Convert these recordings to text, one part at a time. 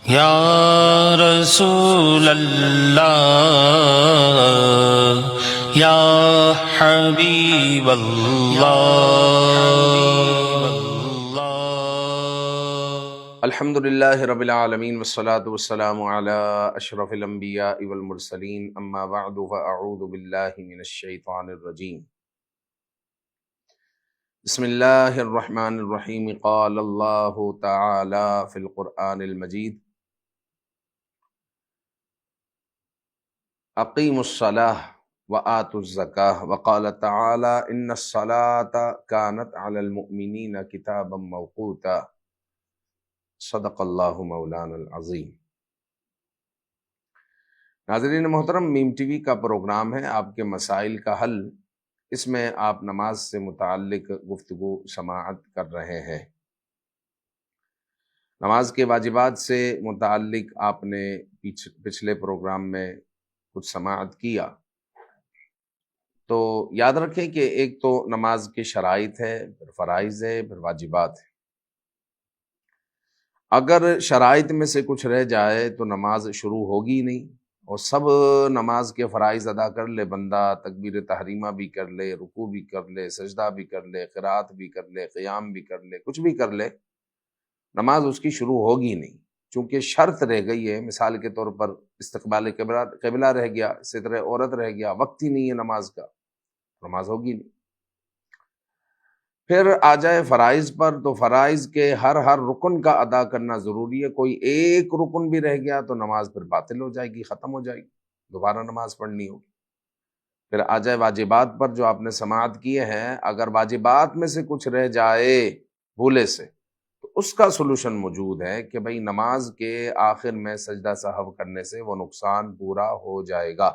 یا رسول اللہ، یا حبیب اللہ۔ الحمد للہ رب العالمین والصلاة والسلام علی اشرف الانبیاء والمرسلین، اما بعد فاعوذ باللہ من الشیطان الرجیم۔ بسم اللہ الرحمن الرحیم۔ قال اللہ تعالی فی القرآن المجید: اقیموا الصلاۃ وآتوا الزکاۃ، وقال تعالی ان الصلاۃ کانت علی المؤمنین کتابا موقوتا۔ صدق اللہ مولانا العظیم۔ ناظرین محترم، میم ٹی وی کا پروگرام ہے آپ کے مسائل کا حل۔ اس میں آپ نماز سے متعلق گفتگو سماعت کر رہے ہیں۔ نماز کے واجبات سے متعلق آپ نے پچھلے پروگرام میں کچھ سماعت کیا، تو یاد رکھیں کہ ایک تو نماز کے شرائط ہے، پھر فرائض ہے، پھر واجبات ہے۔ اگر شرائط میں سے کچھ رہ جائے تو نماز شروع ہوگی نہیں، اور سب نماز کے فرائض ادا کر لے بندہ، تکبیر تحریمہ بھی کر لے، رکوع بھی کر لے، سجدہ بھی کر لے، قرات بھی کر لے، قیام بھی کر لے، کچھ بھی کر لے، نماز اس کی شروع ہوگی نہیں، چونکہ شرط رہ گئی ہے۔ مثال کے طور پر استقبال قبلہ رہ گیا، ستر عورت رہ گیا، وقت ہی نہیں ہے نماز کا، نماز ہوگی نہیں۔ پھر آ جائے فرائض پر، تو فرائض کے ہر رکن کا ادا کرنا ضروری ہے۔ کوئی ایک رکن بھی رہ گیا تو نماز پھر باطل ہو جائے گی، ختم ہو جائے گی، دوبارہ نماز پڑھنی ہوگی۔ پھر آ جائے واجبات پر، جو آپ نے سماعت کیے ہیں، اگر واجبات میں سے کچھ رہ جائے بھولے سے، تو اس کا سلوشن موجود ہے کہ بھئی نماز کے آخر میں سجدہ سہو کرنے سے وہ نقصان پورا ہو جائے گا۔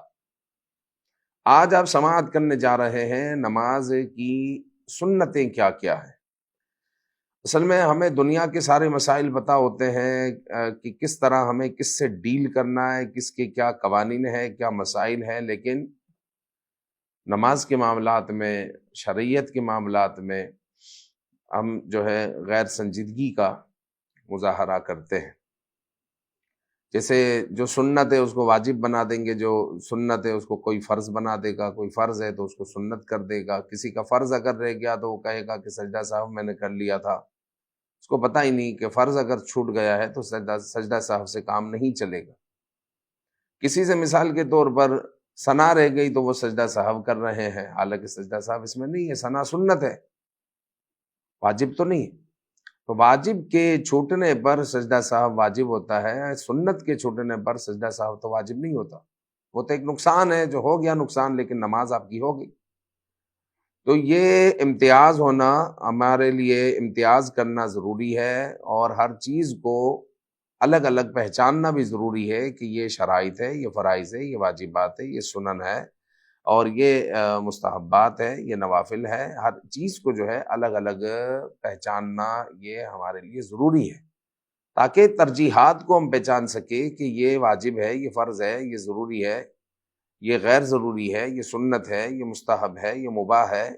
آج آپ سماعت کرنے جا رہے ہیں نماز کی سنتیں کیا کیا ہیں۔ اصل میں ہمیں دنیا کے سارے مسائل پتہ ہوتے ہیں کہ کس طرح ہمیں کس سے ڈیل کرنا ہے، کس کے کیا قوانین ہے، کیا مسائل ہیں، لیکن نماز کے معاملات میں، شرعیت کے معاملات میں ہم جو ہے غیر سنجیدگی کا مظاہرہ کرتے ہیں۔ جیسے جو سنت ہے اس کو واجب بنا دیں گے، جو سنت ہے اس کو کوئی فرض بنا دے گا، کوئی فرض ہے تو اس کو سنت کر دے گا۔ کسی کا فرض اگر رہ گیا تو وہ کہے گا کہ سجدہ صاحب میں نے کر لیا تھا، اس کو پتہ ہی نہیں کہ فرض اگر چھوٹ گیا ہے تو سجدہ صاحب سے کام نہیں چلے گا۔ کسی سے مثال کے طور پر ثنا رہ گئی تو وہ سجدہ صاحب کر رہے ہیں، حالانکہ سجدہ صاحب اس میں نہیں ہے، ثنا سنت ہے، واجب تو نہیں ہے۔ تو واجب کے چھوٹنے پر سجدہ صاحب واجب ہوتا ہے، سنت کے چھوٹنے پر سجدہ صاحب تو واجب نہیں ہوتا۔ وہ تو ایک نقصان ہے، جو ہو گیا نقصان، لیکن نماز آپ کی ہوگی۔ تو یہ امتیاز ہونا، ہمارے لیے امتیاز کرنا ضروری ہے، اور ہر چیز کو الگ الگ پہچاننا بھی ضروری ہے کہ یہ شرائط ہے، یہ فرائض ہے، یہ واجبات ہے، یہ سنن ہے، اور یہ مستحبات ہے، یہ نوافل ہے۔ ہر چیز کو جو ہے الگ الگ پہچاننا یہ ہمارے لیے ضروری ہے، تاکہ ترجیحات کو ہم پہچان سکیں کہ یہ واجب ہے، یہ فرض ہے، یہ ضروری ہے، یہ غیر ضروری ہے، یہ سنت ہے، یہ مستحب ہے، یہ مباح ہے۔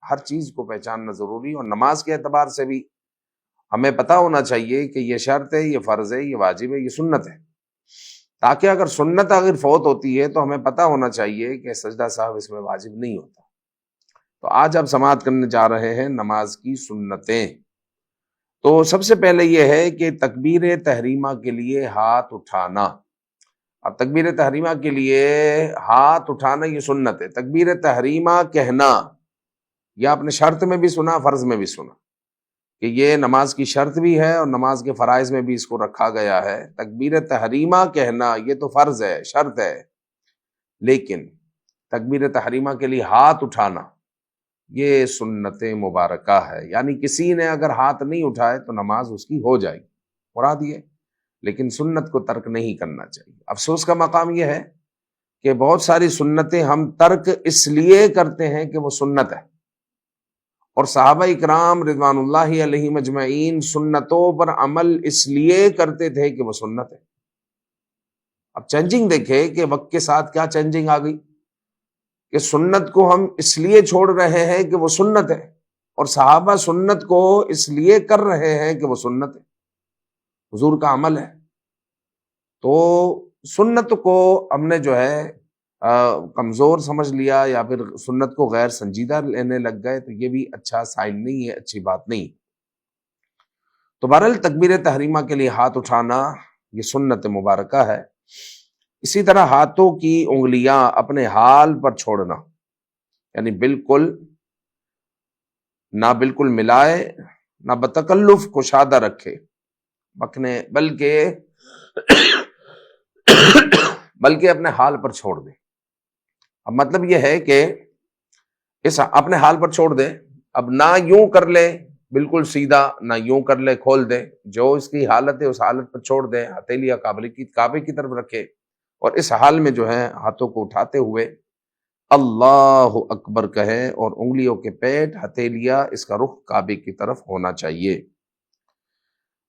ہر چیز کو پہچاننا ضروری ہے، اور نماز کے اعتبار سے بھی ہمیں پتہ ہونا چاہیے کہ یہ شرط ہے، یہ فرض ہے، یہ واجب ہے، یہ سنت ہے، تاکہ اگر سنت اگر فوت ہوتی ہے تو ہمیں پتہ ہونا چاہیے کہ سجدہ صاحب اس میں واجب نہیں ہوتا۔ تو آج آپ سماعت کرنے جا رہے ہیں نماز کی سنتیں۔ تو سب سے پہلے یہ ہے کہ تکبیر تحریمہ کے لیے ہاتھ اٹھانا۔ اب تکبیر تحریمہ کے لیے ہاتھ اٹھانا یہ سنت ہے۔ تکبیر تحریمہ کہنا، یا آپ نے شرط میں بھی سنا، فرض میں بھی سنا، کہ یہ نماز کی شرط بھی ہے اور نماز کے فرائض میں بھی اس کو رکھا گیا ہے۔ تکبیر تحریمہ کہنا یہ تو فرض ہے، شرط ہے، لیکن تکبیر تحریمہ کے لیے ہاتھ اٹھانا یہ سنت مبارکہ ہے۔ یعنی کسی نے اگر ہاتھ نہیں اٹھائے تو نماز اس کی ہو جائے گی، مراد یہ، لیکن سنت کو ترک نہیں کرنا چاہیے۔ افسوس کا مقام یہ ہے کہ بہت ساری سنتیں ہم ترک اس لیے کرتے ہیں کہ وہ سنت ہے، اور صحابہ اکرام رضوان اللہ علیہ مجمعین سنتوں پر عمل اس لیے کرتے تھے کہ وہ سنت ہے۔ اب چینجنگ دیکھیں کہ وقت کے ساتھ کیا چینجنگ آ گئی، کہ سنت کو ہم اس لیے چھوڑ رہے ہیں کہ وہ سنت ہے، اور صحابہ سنت کو اس لیے کر رہے ہیں کہ وہ سنت ہے، حضور کا عمل ہے۔ تو سنت کو ہم نے جو ہے کمزور سمجھ لیا یا پھر سنت کو غیر سنجیدہ لینے لگ گئے، تو یہ بھی اچھا سائن نہیں ہے، اچھی بات نہیں۔ تو بہرحال تکبیر تحریمہ کے لیے ہاتھ اٹھانا یہ سنت مبارکہ ہے۔ اسی طرح ہاتھوں کی انگلیاں اپنے حال پر چھوڑنا، یعنی بالکل نہ بالکل ملائے نہ بتکلف کشادہ رکھے، بلکہ اپنے حال پر چھوڑ دے۔ اب مطلب یہ ہے کہ اس اپنے حال پر چھوڑ دے، اب نہ یوں کر لے بالکل سیدھا، نہ یوں کر لے کھول دے، جو اس کی حالت ہے اس حالت پر چھوڑ دے، ہتھیلیاں کعبے کی طرف رکھے، اور اس حال میں جو ہے ہاتھوں کو اٹھاتے ہوئے اللہ اکبر کہے، اور انگلیوں کے پیٹ ہتھیلیاں اس کا رخ کعبے کی طرف ہونا چاہیے۔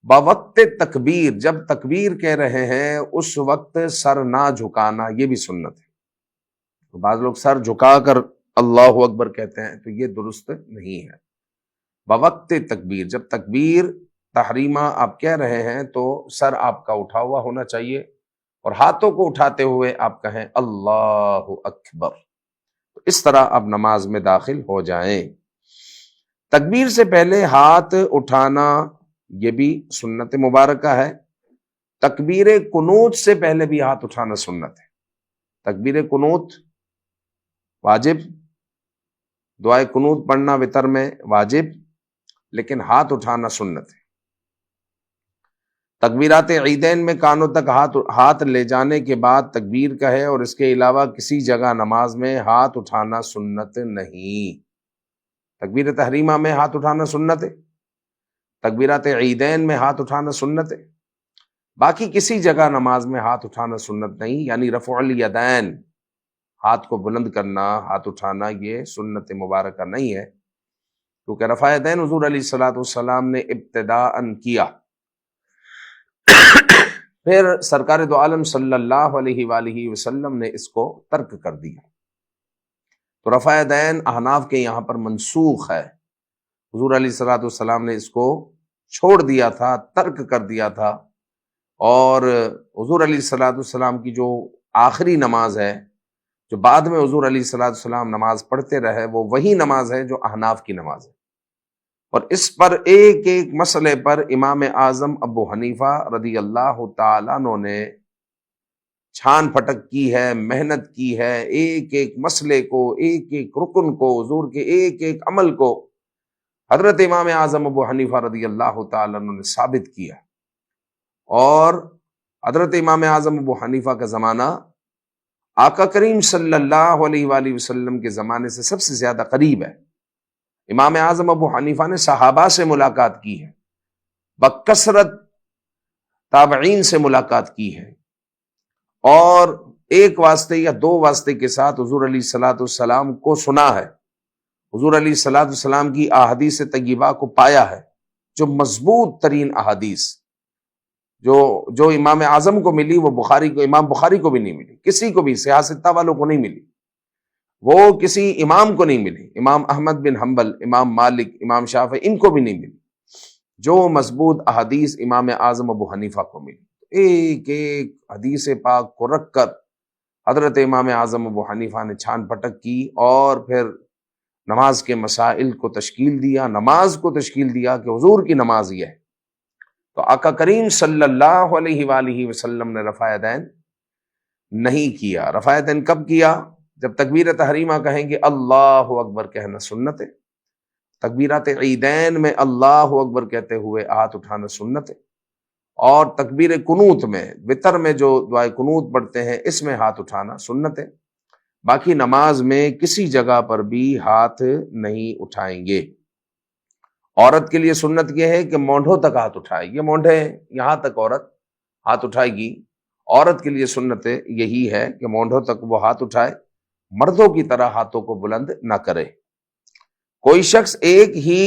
بوقت تکبیر، جب تکبیر کہہ رہے ہیں اس وقت سر نہ جھکانا، یہ بھی سنت ہے۔ بعض لوگ سر جھکا کر اللہ اکبر کہتے ہیں، تو یہ درست نہیں ہے۔ بوقت تکبیر، جب تکبیر تحریمہ آپ کہہ رہے ہیں تو سر آپ کا اٹھا ہوا ہونا چاہیے، اور ہاتھوں کو اٹھاتے ہوئے آپ کہیں اللہ اکبر، تو اس طرح آپ نماز میں داخل ہو جائیں۔ تکبیر سے پہلے ہاتھ اٹھانا یہ بھی سنت مبارکہ ہے۔ تکبیر قنوت سے پہلے بھی ہاتھ اٹھانا سنت ہے۔ تکبیر قنوت واجب، دعائے قنوت پڑھنا وتر میں واجب، لیکن ہاتھ اٹھانا سنت ہے۔ تکبیرات عیدین میں کانوں تک ہاتھ لے جانے کے بعد تکبیر کہے، اور اس کے علاوہ کسی جگہ نماز میں ہاتھ اٹھانا سنت نہیں۔ تکبیر تحریمہ میں ہاتھ اٹھانا سنت ہے، تکبیرات عیدین میں ہاتھ اٹھانا سنت ہے، باقی کسی جگہ نماز میں ہاتھ اٹھانا سنت نہیں، یعنی رفع الیدین، ہاتھ کو بلند کرنا، ہاتھ اٹھانا، یہ سنت مبارکہ نہیں ہے، کیونکہ رفع یدین حضور علیہ الصلوۃ والسلام نے ابتداءً کیا، پھر سرکار دو عالم صلی اللہ علیہ وآلہ وسلم نے اس کو ترک کر دیا۔ تو رفع یدین احناف کے یہاں پر منسوخ ہے، حضور علیہ الصلوۃ والسلام نے اس کو چھوڑ دیا تھا، ترک کر دیا تھا، اور حضور علیہ الصلوۃ والسلام کی جو آخری نماز ہے، جو بعد میں حضور علیہ الصلوۃ والسلام نماز پڑھتے رہے، وہ وہی نماز ہے جو احناف کی نماز ہے۔ اور اس پر ایک ایک مسئلے پر امام اعظم ابو حنیفہ رضی اللہ تعالیٰ عنہ نے چھان پھٹک کی ہے، محنت کی ہے، ایک ایک مسئلے کو، ایک ایک رکن کو، حضور کے ایک ایک عمل کو حضرت امام اعظم ابو حنیفہ رضی اللہ تعالیٰ عنہ نے ثابت کیا۔ اور حضرت امام اعظم ابو حنیفہ کا زمانہ آقا کریم صلی اللہ علیہ وآلہ وسلم کے زمانے سے سب سے زیادہ قریب ہے۔ امام اعظم ابو حنیفہ نے صحابہ سے ملاقات کی ہے، بکثرت تابعین سے ملاقات کی ہے، اور ایک واسطے یا دو واسطے کے ساتھ حضور علیہ الصلوۃ والسلام کو سنا ہے، حضور علیہ الصلوۃ والسلام کی احادیث طیبہ کو پایا ہے، جو مضبوط ترین احادیث جو امام اعظم کو ملی، وہ امام بخاری کو بھی نہیں ملی، کسی کو بھی سیاستہ والوں کو نہیں ملی، وہ کسی امام کو نہیں ملی، امام احمد بن حنبل، امام مالک، امام شافعی، ان کو بھی نہیں ملی، جو مضبوط احادیث امام اعظم ابو حنیفہ کو ملی۔ ایک ایک حدیث پاک کو رکھ کر حضرت امام اعظم ابو حنیفہ نے چھان پھٹک کی، اور پھر نماز کے مسائل کو تشکیل دیا، نماز کو تشکیل دیا کہ حضور کی نماز یہ ہے۔ تو آقا کریم صلی اللہ علیہ وآلہ وسلم نے رفع یدین نہیں کیا۔ رفع یدین کب کیا؟ جب تکبیر تحریمہ کہیں گے اللہ اکبر کہنا سنت ہے، تکبیرات عیدین میں اللہ اکبر کہتے ہوئے ہاتھ اٹھانا سنت ہے، اور تکبیر قنوت میں، وتر میں جو دعائے قنوت پڑھتے ہیں، اس میں ہاتھ اٹھانا سنت ہے۔ باقی نماز میں کسی جگہ پر بھی ہاتھ نہیں اٹھائیں گے۔ عورت کے لیے سنت یہ ہے کہ مونڈھوں تک ہاتھ اٹھائے، یہ مونڈھے یہاں تک عورت ہاتھ اٹھائے گی، عورت کے لیے سنت یہی ہے کہ مونڈھوں تک وہ ہاتھ اٹھائے، مردوں کی طرح ہاتھوں کو بلند نہ کرے۔ کوئی شخص ایک ہی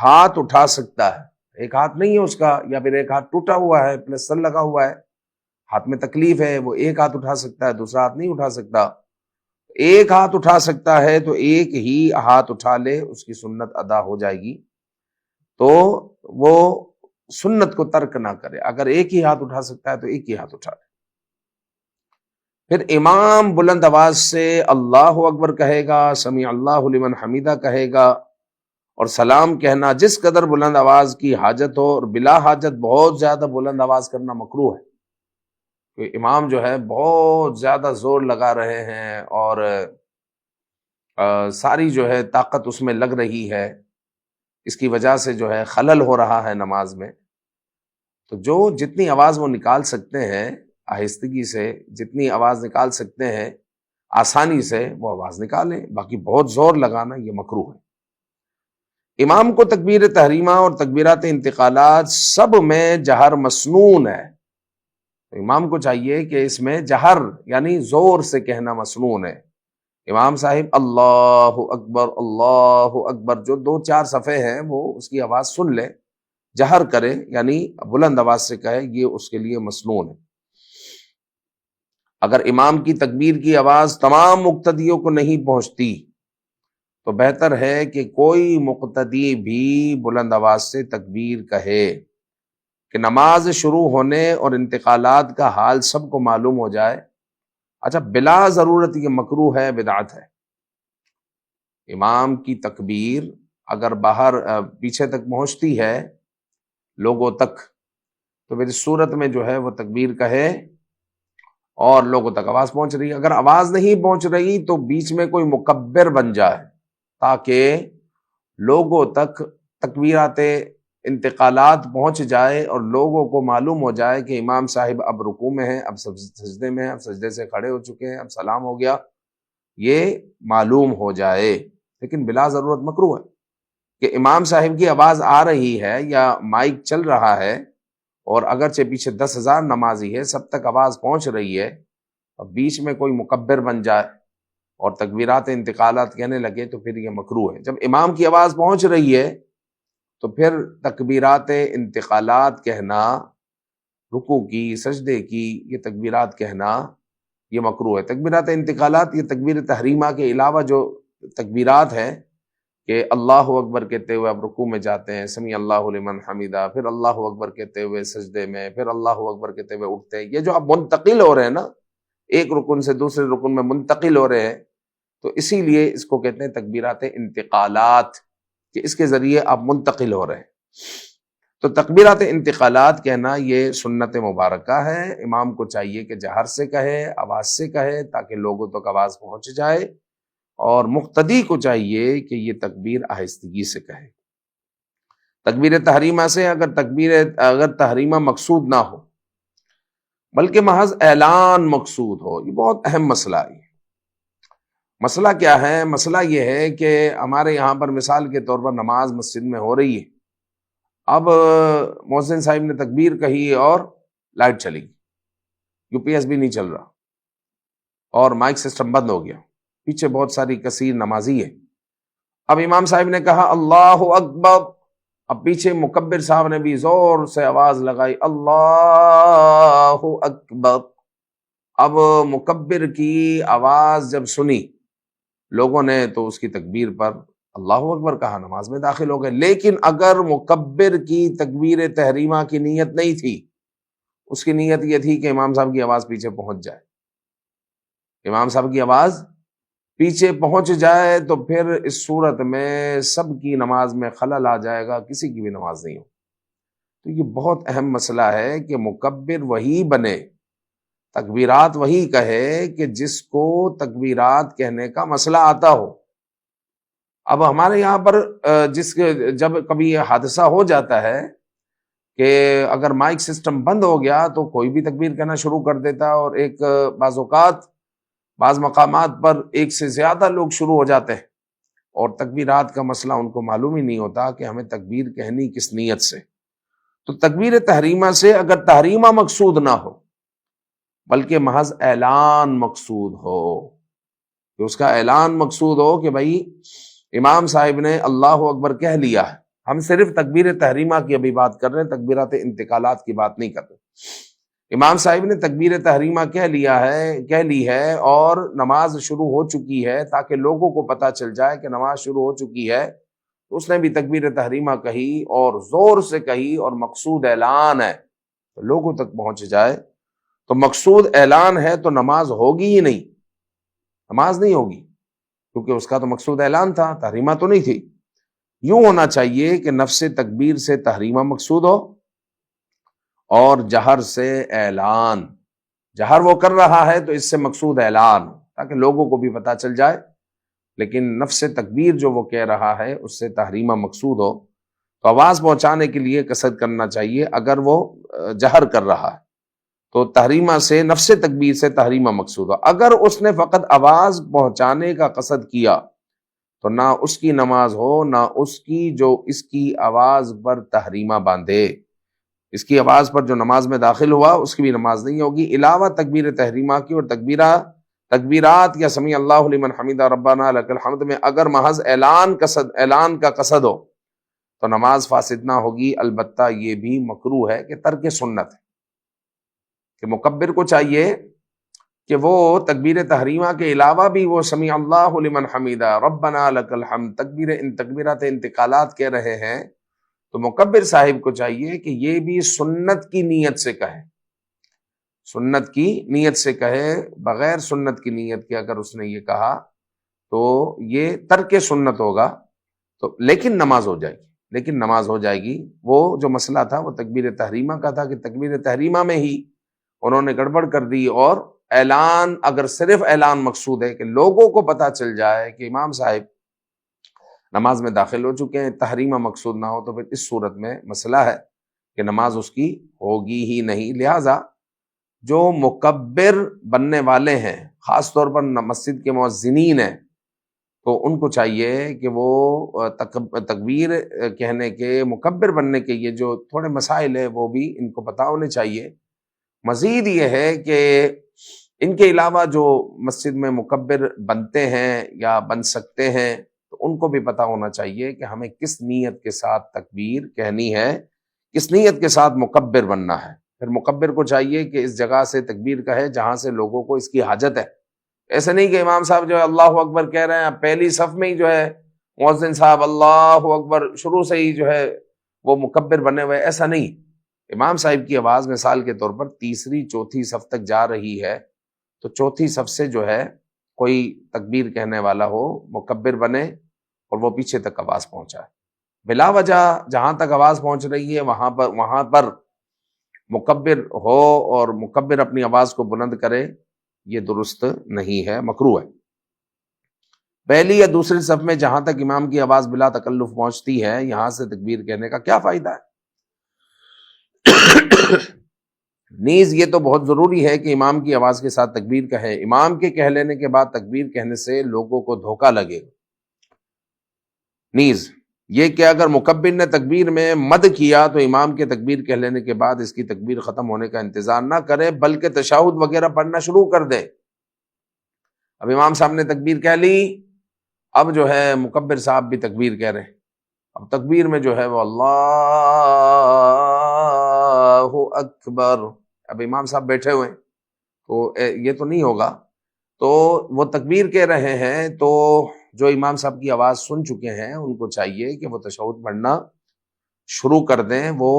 ہاتھ اٹھا سکتا ہے، ایک ہاتھ نہیں ہے اس کا، یا پھر ایک ہاتھ ٹوٹا ہوا ہے، پلسٹر لگا ہوا ہے، ہاتھ میں تکلیف ہے، وہ ایک ہاتھ اٹھا سکتا ہے، دوسرا ہاتھ نہیں اٹھا سکتا۔ ایک ہاتھ اٹھا سکتا ہے تو ایک ہی ہاتھ اٹھا لے، اس کی سنت ادا ہو جائے گی۔ تو وہ سنت کو ترک نہ کرے، اگر ایک ہی ہاتھ اٹھا سکتا ہے تو ایک ہی ہاتھ اٹھا لے۔ پھر امام بلند آواز سے اللہ اکبر کہے گا، سمیع اللہ لمن حمیدہ کہے گا، اور سلام کہنا جس قدر بلند آواز کی حاجت ہو، اور بلا حاجت بہت زیادہ بلند آواز کرنا مکروہ ہے، کہ امام جو ہے بہت زیادہ زور لگا رہے ہیں اور ساری جو ہے طاقت اس میں لگ رہی ہے، اس کی وجہ سے جو ہے خلل ہو رہا ہے نماز میں، تو جو جتنی آواز وہ نکال سکتے ہیں آہستگی سے، جتنی آواز نکال سکتے ہیں آسانی سے وہ آواز نکالیں، باقی بہت زور لگانا یہ مکروہ ہے۔ امام کو تکبیر تحریمہ اور تکبیرات انتقالات سب میں جہر مسنون ہے، تو امام کو چاہیے کہ اس میں جہر یعنی زور سے کہنا مسنون ہے۔ امام صاحب اللہ اکبر جو 2-4 صفحے ہیں وہ اس کی آواز سن لے، جہر کرے یعنی بلند آواز سے کہے، یہ اس کے لیے مسنون ہے۔ اگر امام کی تکبیر کی آواز تمام مقتدیوں کو نہیں پہنچتی تو بہتر ہے کہ کوئی مقتدی بھی بلند آواز سے تکبیر کہے، کہ نماز شروع ہونے اور انتقالات کا حال سب کو معلوم ہو جائے۔ اچھا، بلا ضرورت یہ مکروہ ہے، بدعت ہے۔ امام کی تکبیر اگر باہر پیچھے تک پہنچتی ہے لوگوں تک، تو پھر اس صورت میں جو ہے وہ تکبیر کہے اور لوگوں تک آواز پہنچ رہی ہے۔ اگر آواز نہیں پہنچ رہی تو بیچ میں کوئی مکبر بن جائے تاکہ لوگوں تک تکبیرات انتقالات پہنچ جائے اور لوگوں کو معلوم ہو جائے کہ امام صاحب اب رکوع میں ہیں، اب سجدے میں ہیں، اب سجدے سے کھڑے ہو چکے ہیں، اب سلام ہو گیا، یہ معلوم ہو جائے۔ لیکن بلا ضرورت مکروہ ہے کہ امام صاحب کی آواز آ رہی ہے یا مائک چل رہا ہے اور اگرچہ پیچھے 10,000 نمازی ہے، سب تک آواز پہنچ رہی ہے، اب بیچ میں کوئی مکبر بن جائے اور تکبیرات انتقالات کہنے لگے تو پھر یہ مکروہ ہے۔ جب امام کی آواز پہنچ رہی ہے تو پھر تکبیرات انتقالات کہنا، رکوع کی، سجدے کی، یہ تکبیرات کہنا یہ مکروہ ہے۔ تکبیرات انتقالات یہ تکبیر تحریمہ کے علاوہ جو تکبیرات ہیں کہ اللہ اکبر کہتے ہوئے آپ رکوع میں جاتے ہیں، سمیع اللہ لمن حمیدہ، پھر اللہ اکبر کہتے ہوئے سجدے میں، پھر اللہ اکبر کہتے ہوئے اٹھتے ہیں، یہ جو آپ منتقل ہو رہے ہیں نا، ایک رکن سے دوسرے رکن میں منتقل ہو رہے ہیں، تو اسی لیے اس کو کہتے ہیں تکبیرات انتقالات، کہ اس کے ذریعے آپ منتقل ہو رہے ہیں۔ تو تکبیرات انتقالات کہنا یہ سنت مبارکہ ہے، امام کو چاہیے کہ جہر سے کہے، آواز سے کہے تاکہ لوگوں تک آواز پہنچ جائے، اور مقتدی کو چاہیے کہ یہ تکبیر آہستگی سے کہے۔ تکبیر تحریمہ سے اگر تحریمہ مقصود نہ ہو بلکہ محض اعلان مقصود ہو، یہ بہت اہم مسئلہ ہے۔ مسئلہ کیا ہے؟ مسئلہ یہ ہے کہ ہمارے یہاں پر مثال کے طور پر نماز مسجد میں ہو رہی ہے، اب مؤذن صاحب نے تکبیر کہی اور لائٹ چلی گئی، یو پی ایس بھی نہیں چل رہا اور مائک سسٹم بند ہو گیا، پیچھے بہت ساری کثیر نمازی ہے۔ اب امام صاحب نے کہا اللہ اکبر، اب پیچھے مکبر صاحب نے بھی زور سے آواز لگائی اللہ اکبر۔ اب مکبر کی آواز جب سنی لوگوں نے تو اس کی تکبیر پر اللہ اکبر کہا، نماز میں داخل ہو گئے۔ لیکن اگر مکبر کی تکبیر تحریمہ کی نیت نہیں تھی، اس کی نیت یہ تھی کہ امام صاحب کی آواز پیچھے پہنچ جائے، امام صاحب کی آواز پیچھے پہنچ جائے، تو پھر اس صورت میں سب کی نماز میں خلل آ جائے گا، کسی کی بھی نماز نہیں ہو۔ تو یہ بہت اہم مسئلہ ہے کہ مکبر وہی بنے، تکبیرات وہی کہے کہ جس کو تکبیرات کہنے کا مسئلہ آتا ہو۔ اب ہمارے یہاں پر جب کبھی یہ حادثہ ہو جاتا ہے کہ اگر مائک سسٹم بند ہو گیا تو کوئی بھی تکبیر کہنا شروع کر دیتا ہے، اور بعض اوقات بعض مقامات پر ایک سے زیادہ لوگ شروع ہو جاتے ہیں اور تکبیرات کا مسئلہ ان کو معلوم ہی نہیں ہوتا کہ ہمیں تکبیر کہنی کس نیت سے۔ تو تکبیر تحریمہ سے اگر تحریمہ مقصود نہ ہو بلکہ محض اعلان مقصود ہو، کہ اس کا اعلان مقصود ہو کہ بھائی امام صاحب نے اللہ اکبر کہہ لیا ہے، ہم صرف تکبیر تحریمہ کی ابھی بات کر رہے ہیں، تکبیرات انتقالات کی بات نہیں کر رہے۔ امام صاحب نے تکبیر تحریمہ کہہ لی ہے اور نماز شروع ہو چکی ہے، تاکہ لوگوں کو پتہ چل جائے کہ نماز شروع ہو چکی ہے، تو اس نے بھی تکبیر تحریمہ کہی اور زور سے کہی اور مقصود اعلان ہے تو لوگوں تک پہنچ جائے، تو مقصود اعلان ہے تو نماز ہوگی ہی نہیں، نماز نہیں ہوگی، کیونکہ اس کا تو مقصود اعلان تھا، تحریمہ تو نہیں تھی۔ یوں ہونا چاہیے کہ نفس تکبیر سے تحریمہ مقصود ہو اور جہر سے اعلان، جہر وہ کر رہا ہے تو اس سے مقصود اعلان، تاکہ لوگوں کو بھی پتہ چل جائے، لیکن نفس تکبیر جو وہ کہہ رہا ہے اس سے تحریمہ مقصود ہو تو آواز پہنچانے کے لیے قصد کرنا چاہیے۔ اگر وہ جہر کر رہا ہے تو تحریمہ سے، نفس تکبیر سے تحریمہ مقصود ہو۔ اگر اس نے فقط آواز پہنچانے کا قصد کیا تو نہ اس کی نماز ہو، نہ اس کی جو اس کی آواز پر تحریمہ باندھے، اس کی آواز پر جو نماز میں داخل ہوا اس کی بھی نماز نہیں ہوگی۔ علاوہ تکبیر تحریمہ کی اور تکبیرات یا سمیع اللہ لمن حمیدہ ربنا لک الحمد میں اگر محض اعلان کا قصد ہو تو نماز فاسد نہ ہوگی، البتہ یہ بھی مکروہ ہے کہ ترک سنت ہے، کہ مکبر کو چاہیے کہ وہ تکبیر تحریمہ کے علاوہ بھی وہ سمیع اللہ لمن حمیدہ ربنا لک الحمد تکبیرات انتقالات کہہ رہے ہیں، تو مکبر صاحب کو چاہیے کہ یہ بھی سنت کی نیت سے کہے، سنت کی نیت سے کہے، بغیر سنت کی نیت کے اگر اس نے یہ کہا تو یہ ترک سنت ہوگا، تو لیکن نماز ہو جائے گی۔ وہ جو مسئلہ تھا وہ تکبیر تحریمہ کا تھا کہ تکبیر تحریمہ میں ہی انہوں نے گڑبڑ کر دی، اور اعلان، اگر صرف اعلان مقصود ہے کہ لوگوں کو پتہ چل جائے کہ امام صاحب نماز میں داخل ہو چکے ہیں، تحریمہ مقصود نہ ہو، تو پھر اس صورت میں مسئلہ ہے کہ نماز اس کی ہوگی ہی نہیں۔ لہٰذا جو مکبر بننے والے ہیں، خاص طور پر مسجد کے مؤذنین ہیں، تو ان کو چاہیے کہ وہ تکبیر کہنے کے، مکبر بننے کے یہ جو تھوڑے مسائل ہیں وہ بھی ان کو پتہ ہونے چاہیے۔ مزید یہ ہے کہ ان کے علاوہ جو مسجد میں مکبر بنتے ہیں یا بن سکتے ہیں، تو ان کو بھی پتہ ہونا چاہیے کہ ہمیں کس نیت کے ساتھ تکبیر کہنی ہے، کس نیت کے ساتھ مکبر بننا ہے۔ پھر مکبر کو چاہیے کہ اس جگہ سے تکبیر کہے جہاں سے لوگوں کو اس کی حاجت ہے۔ ایسے نہیں کہ امام صاحب جو ہے اللہ اکبر کہہ رہے ہیں، پہلی صف میں ہی جو ہے مؤذن صاحب اللہ اکبر شروع سے ہی جو ہے وہ مکبر بنے ہوئے، ایسا نہیں۔ امام صاحب کی آواز مثال کے طور پر تیسری چوتھی صف تک جا رہی ہے، تو چوتھی صف سے جو ہے کوئی تکبیر کہنے والا ہو، مکبر بنے اور وہ پیچھے تک آواز پہنچائے، بلا وجہ جہاں تک آواز پہنچ رہی ہے وہاں پر مکبر ہو اور مکبر اپنی آواز کو بلند کرے، یہ درست نہیں ہے، مکروہ ہے۔ پہلی یا دوسری صف میں جہاں تک امام کی آواز بلا تکلف پہنچتی ہے، یہاں سے تکبیر کہنے کا کیا فائدہ ہے؟ نیز یہ تو بہت ضروری ہے کہ امام کی آواز کے ساتھ تکبیر کہے، امام کے کہہ لینے کے بعد تکبیر کہنے سے لوگوں کو دھوکہ لگے گا۔ نیز یہ کہ اگر مکبر نے تکبیر میں مد کیا تو امام کے تکبیر کہہ لینے کے بعد اس کی تکبیر ختم ہونے کا انتظار نہ کرے، بلکہ تشہد وغیرہ پڑھنا شروع کر دے۔ اب امام صاحب نے تکبیر کہہ لی، اب جو ہے مکبر صاحب بھی تکبیر کہہ رہے ہیں، اب تکبیر میں جو ہے وہ اللہ اکبر، اب امام صاحب بیٹھے ہوئے ہیں تو یہ تو نہیں ہوگا، تو وہ تکبیر کہہ رہے ہیں، تو جو امام صاحب کی آواز سن چکے ہیں ان کو چاہیے کہ وہ تشہد پڑھنا شروع کر دیں، وہ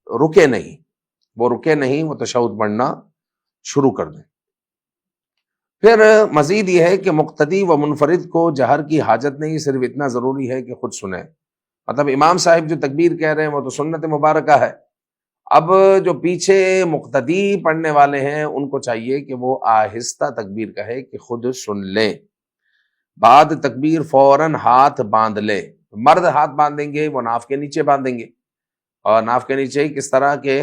رکے نہیں، وہ تشہد پڑھنا شروع کر دیں۔ پھر مزید یہ ہے کہ مقتدی و منفرد کو جہر کی حاجت نہیں، صرف اتنا ضروری ہے کہ خود سنیں۔ مطلب امام صاحب جو تکبیر کہہ رہے ہیں وہ تو سنت مبارکہ ہے، اب جو پیچھے مقتدی پڑھنے والے ہیں ان کو چاہیے کہ وہ آہستہ تکبیر کہے کہ خود سن لیں۔ بعد تکبیر فوراً ہاتھ باندھ لے، مرد ہاتھ باندھیں گے وہ ناف کے نیچے باندھیں گے، اور ناف کے نیچے کس طرح کے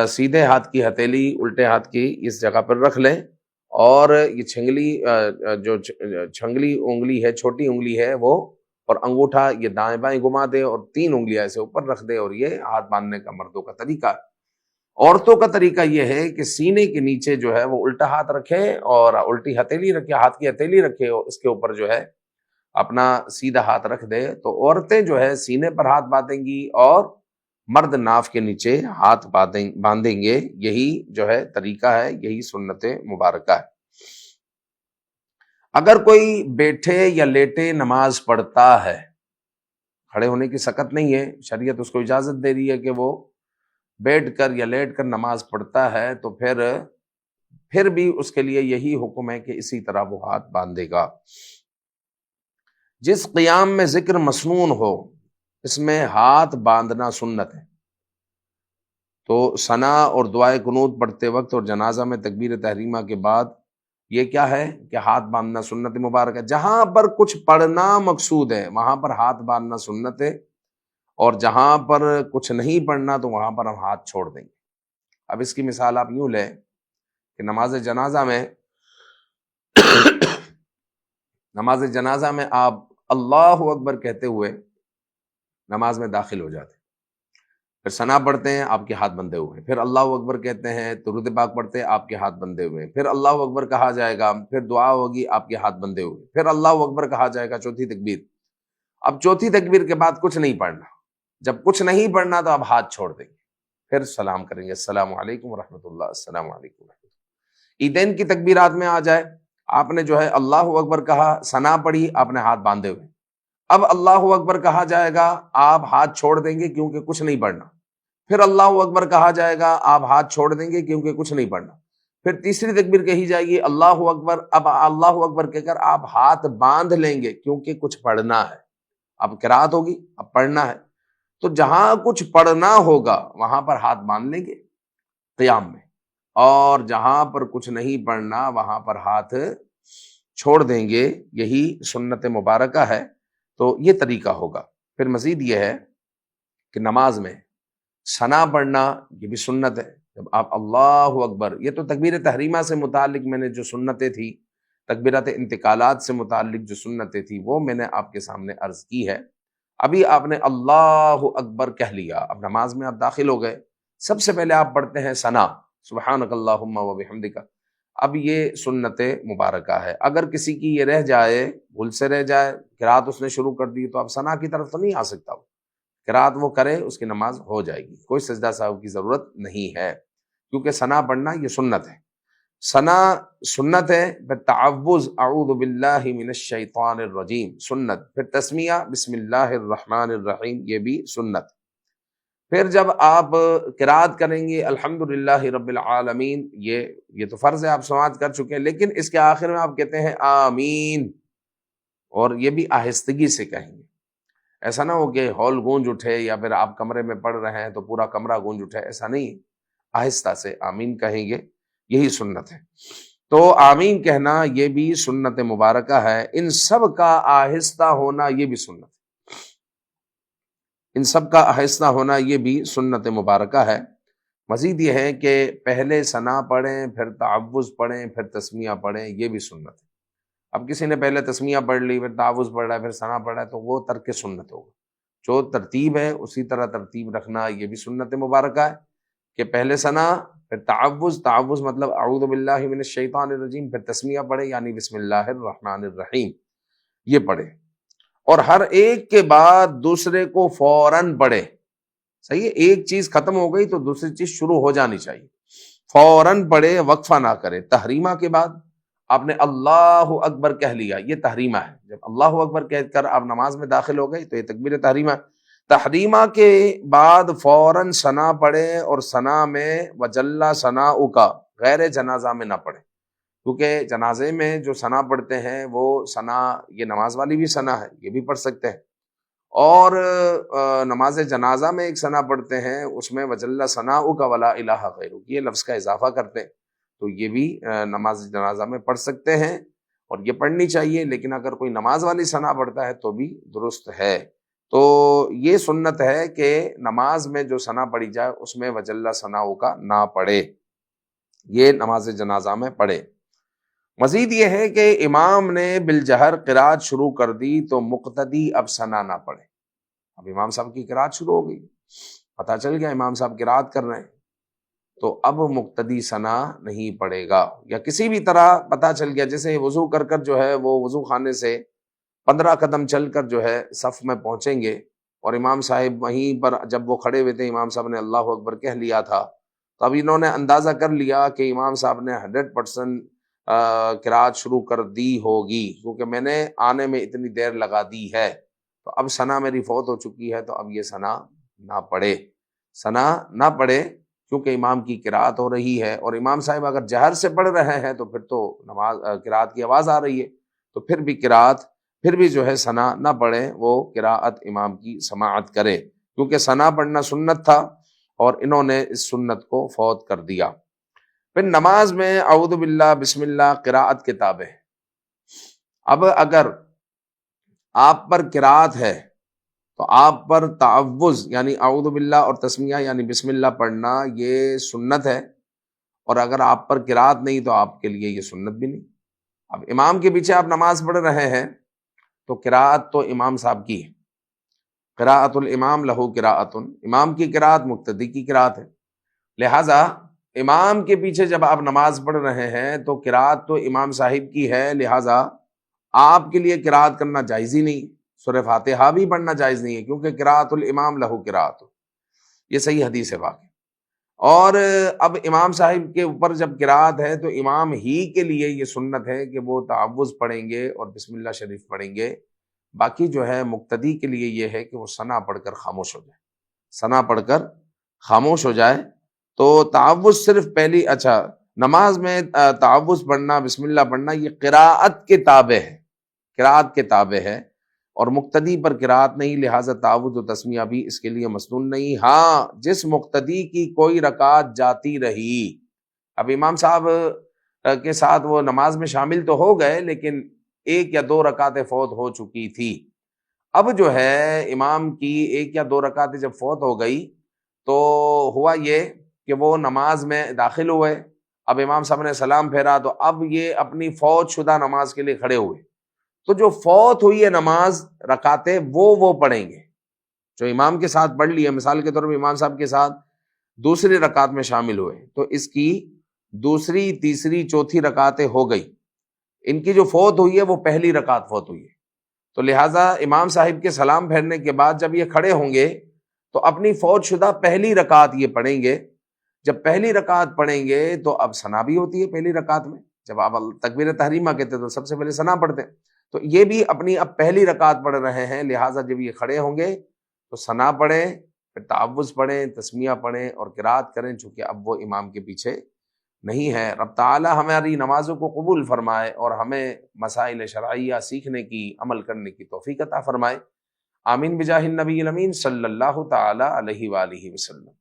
سیدھے ہاتھ کی ہتھیلی الٹے ہاتھ کی اس جگہ پر رکھ لیں، اور یہ جو چھنگلی انگلی ہے، چھوٹی انگلی ہے وہ، اور انگوٹھا یہ دائیں بائیں گھما دے اور 3 انگلیاں ایسے اوپر رکھ دے، اور یہ ہاتھ باندھنے کا مردوں کا طریقہ ہے۔ عورتوں کا طریقہ یہ ہے کہ سینے کے نیچے جو ہے وہ الٹا ہاتھ رکھے اور الٹی ہتھیلی رکھے، ہاتھ کی ہتھیلی رکھے اور اس کے اوپر جو ہے اپنا سیدھا ہاتھ رکھ دے، تو عورتیں جو ہے سینے پر ہاتھ باندھیں گی اور مرد ناف کے نیچے ہاتھ باندھیں گے۔ یہی جو ہے طریقہ ہے، یہی سنت مبارکہ ہے۔ اگر کوئی بیٹھے یا لیٹے نماز پڑھتا ہے کھڑے ہونے کی سکت نہیں ہے، شریعت اس کو اجازت دے رہی ہے کہ وہ بیٹھ کر یا لیٹ کر نماز پڑھتا ہے، تو پھر بھی اس کے لیے یہی حکم ہے کہ اسی طرح وہ ہاتھ باندھے گا۔ جس قیام میں ذکر مسنون ہو اس میں ہاتھ باندھنا سنت ہے، تو ثنا اور دعائے قنوت پڑھتے وقت اور جنازہ میں تکبیر تحریمہ کے بعد یہ کیا ہے کہ ہاتھ باندھنا سنت مبارک ہے۔ جہاں پر کچھ پڑھنا مقصود ہے وہاں پر ہاتھ باندھنا سنت ہے، اور جہاں پر کچھ نہیں پڑھنا تو وہاں پر ہم ہاتھ چھوڑ دیں گے۔ اب اس کی مثال آپ یوں لیں کہ نماز جنازہ میں آپ اللہ اکبر کہتے ہوئے نماز میں داخل ہو جاتے ہیں، پھر ثنا پڑھتے ہیں آپ کے ہاتھ بندھے ہوئے، پھر اللہ اکبر کہتے ہیں، درود پاک پڑھتے ہیں آپ کے ہاتھ بندھے ہوئے، پھر اللہ اکبر کہا جائے گا، پھر دعا ہوگی آپ کے ہاتھ بندھے ہوئے، پھر اللہ اکبر کہا جائے گا، چوتھی تکبیر۔ اب چوتھی تکبیر کے بعد کچھ نہیں پڑھنا، جب کچھ نہیں پڑھنا تو آپ ہاتھ چھوڑ دیں گے، پھر سلام کریں گے، السلام علیکم ورحمۃ اللہ، السلام علیکم ورحمۃ اللہ۔ عیدین کی تکبیرات میں آ جائے، آپ نے جو ہے اللہ اکبر کہا، ثنا پڑھی، آپ نے ہاتھ باندھے ہوئے، اب اللہ اکبر کہا جائے گا آپ ہاتھ چھوڑ دیں گے کیونکہ کچھ نہیں پڑھنا، پھر اللہ اکبر کہا جائے گا آپ ہاتھ چھوڑ دیں گے کیونکہ کچھ نہیں پڑھنا، پھر تیسری تکبیر کہی جائے گی اللہ اکبر، اب اللہ اکبر کہہ کر آپ ہاتھ باندھ لیں گے کیونکہ کچھ پڑھنا ہے، اب قرات ہوگی، اب پڑھنا ہے، تو جہاں کچھ پڑھنا ہوگا وہاں پر ہاتھ باندھ لیں گے قیام میں، اور جہاں پر کچھ نہیں پڑھنا وہاں پر ہاتھ چھوڑ دیں گے، یہی سنت مبارکہ ہے۔ تو یہ طریقہ ہوگا۔ پھر مزید یہ ہے کہ نماز میں ثنا پڑھنا یہ بھی سنت ہے، جب آپ اللہ اکبر، یہ تو تکبیر تحریمہ سے متعلق میں نے جو سنتیں تھی، تکبیرات انتقالات سے متعلق جو سنتیں تھی وہ میں نے آپ کے سامنے عرض کی ہے۔ ابھی آپ نے اللہ اکبر کہہ لیا، اب نماز میں آپ داخل ہو گئے، سب سے پہلے آپ پڑھتے ہیں ثنا، سبحانک اللہم و بحمدک۔ اب یہ سنت مبارکہ ہے، اگر کسی کی یہ رہ جائے، بھول سے رہ جائے، قرات اس نے شروع کر دی تو اب ثنا کی طرف تو نہیں آ سکتا، وہ قرات وہ کرے، اس کی نماز ہو جائے گی، کوئی سجدہ سہو کی ضرورت نہیں ہے، کیونکہ ثنا پڑھنا یہ سنت ہے۔ ثنا سنت ہے، پھر تعوذ اعوذ باللہ من الشیطان الرجیم سنت، پھر تسمیہ بسم اللہ الرحمن الرحیم یہ بھی سنت۔ پھر جب آپ قرات کریں گے الحمدللہ رب العالمین، یہ تو فرض ہے، آپ سماعت کر چکے ہیں، لیکن اس کے آخر میں آپ کہتے ہیں آمین، اور یہ بھی آہستگی سے کہیں گے، ایسا نہ ہو کہ ہال گونج اٹھے یا پھر آپ کمرے میں پڑھ رہے ہیں تو پورا کمرہ گونج اٹھے، ایسا نہیں، آہستہ سے آمین کہیں گے، یہی سنت ہے۔ تو آمین کہنا یہ بھی سنت مبارکہ ہے، ان سب کا آہستہ ہونا یہ بھی سنت ہے، ان سب کا آہستہ ہونا یہ بھی سنت مبارکہ ہے۔ مزید یہ ہے کہ پہلے ثنا پڑھیں، پھر تعوذ پڑھیں، پھر تسمیہ پڑھیں، یہ بھی سنت ہے۔ اب کسی نے پہلے تسمیہ پڑھ لی، پھر تعوذ پڑھ رہا ہے، پھر ثنا پڑھ رہا ہے، تو وہ ترک سنت ہوگا۔ جو ترتیب ہے اسی طرح ترتیب رکھنا یہ بھی سنت مبارکہ ہے، کہ پہلے ثنا، پھر تعوذ مطلب اعوذ باللہ من الشیطان الرجیم، پھر تسمیہ پڑھے یعنی بسم اللہ الرحمن الرحیم یہ پڑھے، اور ہر ایک کے بعد دوسرے کو فوراً پڑھے، صحیح ہے، ایک چیز ختم ہو گئی تو دوسری چیز شروع ہو جانی چاہیے، فوراً پڑھے، وقفہ نہ کرے۔ تحریمہ کے بعد آپ نے اللہ اکبر کہہ لیا، یہ تحریمہ ہے، جب اللہ اکبر کہہ کر آپ نماز میں داخل ہو گئے تو یہ تکبیر تحریمہ۔ تحریمہ کے بعد فوراً ثنا پڑھے، اور ثنا میں وجل ثناؤک، غیر جنازہ میں نہ پڑھے، کیونکہ جنازے میں جو ثنا پڑھتے ہیں وہ ثنا، یہ نماز والی بھی ثنا ہے، یہ بھی پڑھ سکتے ہیں، اور نماز جنازہ میں ایک ثنا پڑھتے ہیں، اس میں وجل ثناؤک ولا الہ غیرک، یہ لفظ کا اضافہ کرتے ہیں، تو یہ بھی نماز جنازہ میں پڑھ سکتے ہیں، اور یہ پڑھنی چاہیے، لیکن اگر کوئی نماز والی ثنا پڑھتا ہے تو بھی درست ہے۔ تو یہ سنت ہے کہ نماز میں جو ثنا پڑھی جائے اس میں وجل ثناؤک نہ پڑھے، یہ نماز جنازہ میں پڑھے۔ مزید یہ ہے کہ امام نے بالجہر قرات شروع کر دی تو مقتدی اب ثنا نہ پڑھے، اب امام صاحب کی قرات شروع ہو گئی، پتہ چل گیا امام صاحب قرات کر رہے ہیں، تو اب مقتدی ثنا نہیں پڑے گا، یا کسی بھی طرح پتہ چل گیا، جیسے وضو کر کر جو ہے وہ وضو خانے سے 15 قدم چل کر جو ہے صف میں پہنچیں گے، اور امام صاحب وہیں پر جب وہ کھڑے ہوئے تھے امام صاحب نے اللہ اکبر کہہ لیا تھا، تو اب انہوں نے اندازہ کر لیا کہ امام صاحب نے 100% قرات شروع کر دی ہوگی، کیونکہ میں نے آنے میں اتنی دیر لگا دی ہے، تو اب ثنا میری فوت ہو چکی ہے تو اب یہ ثنا نہ پڑھے، ثنا نہ پڑھے، کیونکہ امام کی قرات ہو رہی ہے، اور امام صاحب اگر جہر سے پڑھ رہے ہیں تو پھر تو نماز قرات کی آواز آ رہی ہے، تو پھر بھی قرات پھر بھی جو ہے ثنا نہ پڑھے، وہ قراءت امام کی سماعت کرے، کیونکہ ثنا پڑھنا سنت تھا اور انہوں نے اس سنت کو فوت کر دیا۔ پھر نماز میں اعوذ باللہ بسم اللہ قراءت کے تابع ہے۔ اب اگر آپ پر قراءت ہے تو آپ پر تعوذ یعنی اعوذ باللہ اور تسمیہ یعنی بسم اللہ پڑھنا یہ سنت ہے، اور اگر آپ پر قراءت نہیں تو آپ کے لیے یہ سنت بھی نہیں۔ اب امام کے پیچھے آپ نماز پڑھ رہے ہیں تو قراءت تو امام صاحب کی ہے، قراءت الامام لہو قراءت، امام کی قراءت مقتدی کی قراءت ہے، لہٰذا امام کے پیچھے جب آپ نماز پڑھ رہے ہیں تو قراءت تو امام صاحب کی ہے، لہٰذا آپ کے لیے قراءت کرنا جائز ہی نہیں، سورہ فاتحہ بھی پڑھنا جائز نہیں ہے، کیونکہ قراءت الامام لہو قراءت، یہ صحیح حدیث ہے واقعی۔ اور اب امام صاحب کے اوپر جب قراءت ہے تو امام ہی کے لیے یہ سنت ہے کہ وہ تعوذ پڑھیں گے اور بسم اللہ شریف پڑھیں گے، باقی جو ہے مقتدی کے لیے یہ ہے کہ وہ ثنا پڑھ کر خاموش ہو جائے، ثنا پڑھ کر خاموش ہو جائے۔ تو تعوذ صرف پہلی نماز میں تعوذ پڑھنا بسم اللہ پڑھنا یہ قراءت کے تابع ہے، قراءت کے تابع ہے، اور مقتدی پر قراءت نہیں، لہٰذا تعوذ و تسمیہ بھی اس کے لیے مسنون نہیں۔ ہاں جس مقتدی کی کوئی رکعت جاتی رہی، اب امام صاحب کے ساتھ وہ نماز میں شامل تو ہو گئے لیکن 1 یا 2 رکعتیں فوت ہو چکی تھی، اب جو ہے امام کی 1 یا 2 رکعتیں جب فوت ہو گئی تو ہوا یہ کہ وہ نماز میں داخل ہوئے، اب امام صاحب نے سلام پھیرا تو اب یہ اپنی فوت شدہ نماز کے لیے کھڑے ہوئے، تو جو فوت ہوئی ہے نماز رکعتیں وہ پڑھیں گے جو امام کے ساتھ پڑھ لی ہے۔ مثال کے طور پر امام صاحب کے ساتھ دوسری رکعت میں شامل ہوئے تو اس کی دوسری تیسری چوتھی رکعتیں ہو گئی، ان کی جو فوت ہوئی ہے وہ پہلی رکعت فوت ہوئی ہے، تو لہٰذا امام صاحب کے سلام پھیرنے کے بعد جب یہ کھڑے ہوں گے تو اپنی فوت شدہ پہلی رکعت یہ پڑھیں گے۔ جب پہلی رکعت پڑھیں گے تو اب ثنا بھی ہوتی ہے پہلی رکعت میں، جب آپ تکبیر تحریمہ کہتے ہیں تو سب سے پہلے ثنا پڑھتے ہیں، تو یہ بھی اپنی اب پہلی رکعت پڑھ رہے ہیں، لہٰذا جب یہ کھڑے ہوں گے تو ثنا پڑھیں، پھر تعوذ پڑھیں، تسمیہ پڑھیں اور قرات کریں، چونکہ اب وہ امام کے پیچھے نہیں ہے۔ رب تعالی ہماری نمازوں کو قبول فرمائے اور ہمیں مسائل شرعیہ سیکھنے کی، عمل کرنے کی توفیق عطا فرمائے، آمین بجاہ النبی الامین صلی اللہ تعالی علیہ وآلہ وسلم۔